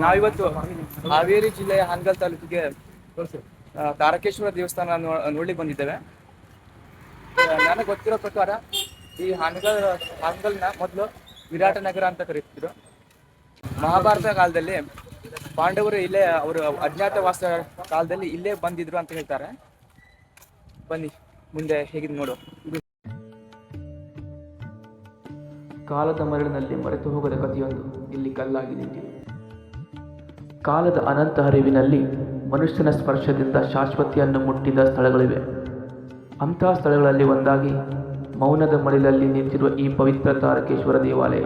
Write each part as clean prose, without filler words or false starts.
ನಾವಿವತ್ತು ಹಾವೇರಿ ಜಿಲ್ಲೆಯ ಹಾನಗಲ್ ತಾಲೂಕಿಗೆ ತಾರಕೇಶ್ವರ ದೇವಸ್ಥಾನ ನೋಡ್ಲಿಕ್ಕೆ ಬಂದಿದ್ದೇವೆ. ನನಗೆ ಗೊತ್ತಿರೋ ಪ್ರಕಾರ ಈ ಹಾನಗಲ್ನ ಮೊದಲು ವಿರಾಟ ನಗರ ಅಂತ ಕರೀತಿದ್ರು. ಮಹಾಭಾರತ ಕಾಲದಲ್ಲಿ ಪಾಂಡವರು ಇಲ್ಲೇ ಅವರು ಅಜ್ಞಾತವಾಸ ಕಾಲದಲ್ಲಿ ಇಲ್ಲೇ ಬಂದಿದ್ರು ಅಂತ ಹೇಳ್ತಾರೆ. ಬನ್ನಿ ಮುಂದೆ ಹೇಗಿದೆ ನೋಡು. ಕಾಲದ ಮರಳಿನಲ್ಲಿ ಮರೆತು ಹೋಗದ ಕಥೆಯೊಂದು ಇಲ್ಲಿ ಕಲ್ಲಾಗಿ ನಿಂತಿದೆ. ಕಾಲದ ಅನಂತ ಹರಿವಿನಲ್ಲಿ ಮನುಷ್ಯನ ಸ್ಪರ್ಶದಿಂದ ಶಾಶ್ವತಿಯನ್ನು ಮುಟ್ಟಿದ ಸ್ಥಳಗಳಿವೆ. ಅಂತಹ ಸ್ಥಳಗಳಲ್ಲಿ ಒಂದಾಗಿ ಮೌನದ ಮಡಿಲಲ್ಲಿ ನಿಂತಿರುವ ಈ ಪವಿತ್ರ ತಾರಕೇಶ್ವರ ದೇವಾಲಯ.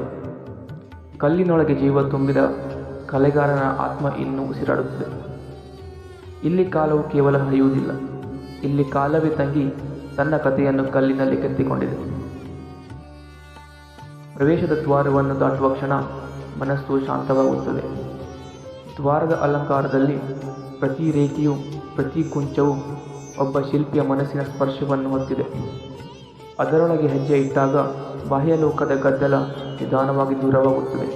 ಕಲ್ಲಿನೊಳಗೆ ಜೀವ ತುಂಬಿದ ಕಲೆಗಾರನ ಆತ್ಮ ಇನ್ನೂ ಉಸಿರಾಡುತ್ತದೆ. ಇಲ್ಲಿ ಕಾಲವು ಕೇವಲ ಹರಿಯುವುದಿಲ್ಲ, ಇಲ್ಲಿ ಕಾಲವೇ ತಂಗಿ ತನ್ನ ಕಥೆಯನ್ನು ಕಲ್ಲಿನಲ್ಲಿ ಕೆತ್ತಿಕೊಂಡಿದೆ. ಪ್ರವೇಶದ ದ್ವಾರವನ್ನು ದಾಟುವ ಕ್ಷಣ ಮನಸ್ಸು ಶಾಂತವಾಗುತ್ತದೆ. ದ್ವಾರದ ಅಲಂಕಾರದಲ್ಲಿ ಪ್ರತಿ ರೇಖೆಯು, ಪ್ರತಿ ಕುಂಚವೂ ಒಬ್ಬ ಶಿಲ್ಪಿಯ ಮನಸ್ಸಿನ ಸ್ಪರ್ಶವನ್ನು ಹೊತ್ತಿದೆ. ಅದರೊಳಗೆ ಹೆಜ್ಜೆ ಇಟ್ಟಾಗ ಬಾಹ್ಯಲೋಕದ ಗದ್ದಲ ನಿಧಾನವಾಗಿ ದೂರವಾಗುತ್ತದೆ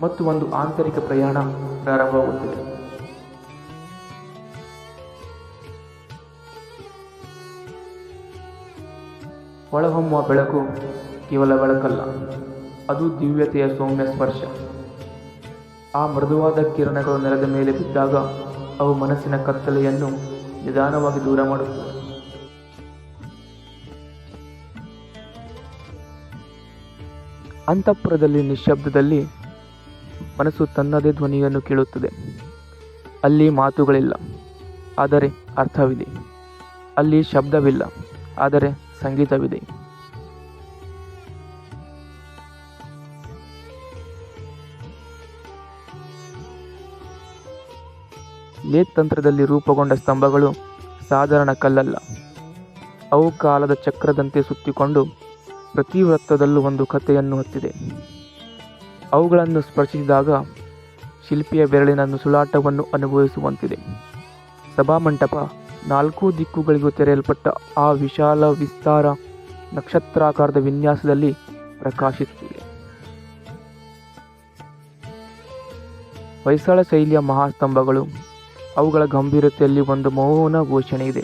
ಮತ್ತು ಒಂದು ಆಂತರಿಕ ಪ್ರಯಾಣ ಪ್ರಾರಂಭವಾಗುತ್ತದೆ. ಒಳಹೊಮ್ಮುವ ಬೆಳಕು ಕೇವಲ ಬೆಳಕಲ್ಲ, ಅದು ದಿವ್ಯತೆಯ ಸೌಮ್ಯ ಸ್ಪರ್ಶ. ಆ ಮೃದುವಾದ ಕಿರಣಗಳು ನೆಲದ ಮೇಲೆ ಬಿದ್ದಾಗ ಅವು ಮನಸ್ಸಿನ ಕತ್ತಲೆಯನ್ನು ನಿಧಾನವಾಗಿ ದೂರ ಮಾಡುತ್ತವೆ. ಅಂತಃಪುರದಲ್ಲಿ ನಿಶ್ಶಬ್ದದಲ್ಲಿ ಮನಸ್ಸು ತನ್ನದೇ ಧ್ವನಿಯನ್ನು ಕೇಳುತ್ತದೆ. ಅಲ್ಲಿ ಮಾತುಗಳಿಲ್ಲ, ಆದರೆ ಅರ್ಥವಿದೆ. ಅಲ್ಲಿ ಶಬ್ದವಿಲ್ಲ, ಆದರೆ ಸಂಗೀತವಿದೆ. ಲೇತ್ ತಂತ್ರದಲ್ಲಿ ರೂಪುಗೊಂಡ ಸ್ತಂಭಗಳು ಸಾಧಾರಣ ಕಲ್ಲಲ್ಲ. ಅವು ಕಾಲದ ಚಕ್ರದಂತೆ ಸುತ್ತಿಕೊಂಡು ಪ್ರತಿ ವೃತ್ತದಲ್ಲೂ ಒಂದು ಕಥೆಯನ್ನು ಹೊತ್ತಿದೆ. ಅವುಗಳನ್ನು ಸ್ಪರ್ಶಿಸಿದಾಗ ಶಿಲ್ಪಿಯ ಬೆರಳಿನ ನುಸುಳಾಟವನ್ನು ಅನುಭವಿಸುವಂತಿದೆ. ಸಭಾಮಂಟಪ 4 ದಿಕ್ಕುಗಳಿಗೂ ತೆರೆಯಲ್ಪಟ್ಟ ಆ ವಿಶಾಲ ವಿಸ್ತಾರ ನಕ್ಷತ್ರಾಕಾರದ ವಿನ್ಯಾಸದಲ್ಲಿ ಪ್ರಕಾಶಿಸುತ್ತಿದೆ. ಹೊಯ್ಸಳ ಶೈಲಿಯ ಮಹಾಸ್ತಂಭಗಳು, ಅವುಗಳ ಗಂಭೀರತೆಯಲ್ಲಿ ಒಂದು ಮೌನ ಘೋಷಣೆ ಇದೆ.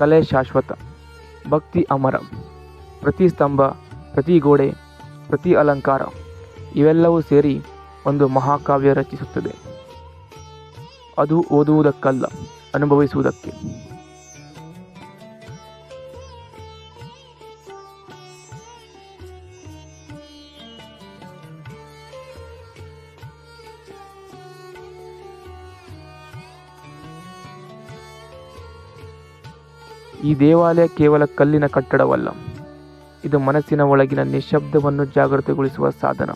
ಕಲೆ ಶಾಶ್ವತ, ಭಕ್ತಿ ಅಮರ. ಪ್ರತಿ ಸ್ತಂಭ, ಪ್ರತಿ ಗೋಡೆ, ಪ್ರತಿ ಅಲಂಕಾರ ಇವೆಲ್ಲವೂ ಸೇರಿ ಒಂದು ಮಹಾಕಾವ್ಯ ರಚಿಸುತ್ತದೆ. ಅದು ಓದುವುದಕ್ಕಲ್ಲ, ಅನುಭವಿಸುವುದಕ್ಕೆ. ಈ ದೇವಾಲಯ ಕೇವಲ ಕಲ್ಲಿನ ಕಟ್ಟಡವಲ್ಲ, ಇದು ಮನಸ್ಸಿನ ಒಳಗಿನ ನಿಶ್ಶಬ್ದವನ್ನು ಜಾಗೃತಗೊಳಿಸುವ ಸಾಧನ.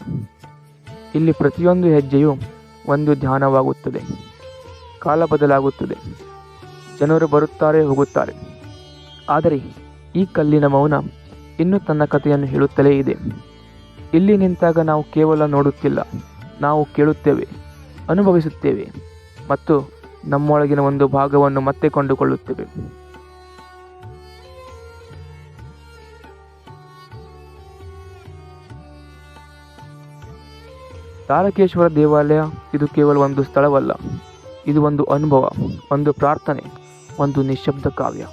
ಇಲ್ಲಿ ಪ್ರತಿಯೊಂದು ಹೆಜ್ಜೆಯೂ ಒಂದು ಧ್ಯಾನವಾಗುತ್ತದೆ. ಕಾಲ ಬದಲಾಗುತ್ತದೆ, ಜನರು ಬರುತ್ತಾರೆ ಹೋಗುತ್ತಾರೆ, ಆದರೆ ಈ ಕಲ್ಲಿನ ಮೌನ ಇನ್ನೂ ತನ್ನ ಕಥೆಯನ್ನು ಹೇಳುತ್ತಲೇ ಇದೆ. ಇಲ್ಲಿ ನಿಂತಾಗ ನಾವು ಕೇವಲ ನೋಡುತ್ತಿಲ್ಲ, ನಾವು ಕೇಳುತ್ತೇವೆ, ಅನುಭವಿಸುತ್ತೇವೆ ಮತ್ತು ನಮ್ಮೊಳಗಿನ ಒಂದು ಭಾಗವನ್ನು ಮತ್ತೆ ಕೊಂಡುಕೊಳ್ಳುತ್ತೇವೆ. ತಾರಕೇಶ್ವರ ದೇವಾಲಯ ಇದು ಕೇವಲ ಒಂದು ಸ್ಥಳವಲ್ಲ, ಇದು ಒಂದು ಅನುಭವ, ಒಂದು ಪ್ರಾರ್ಥನೆ, ಒಂದು ನಿಶ್ಶಬ್ದ ಕಾವ್ಯ.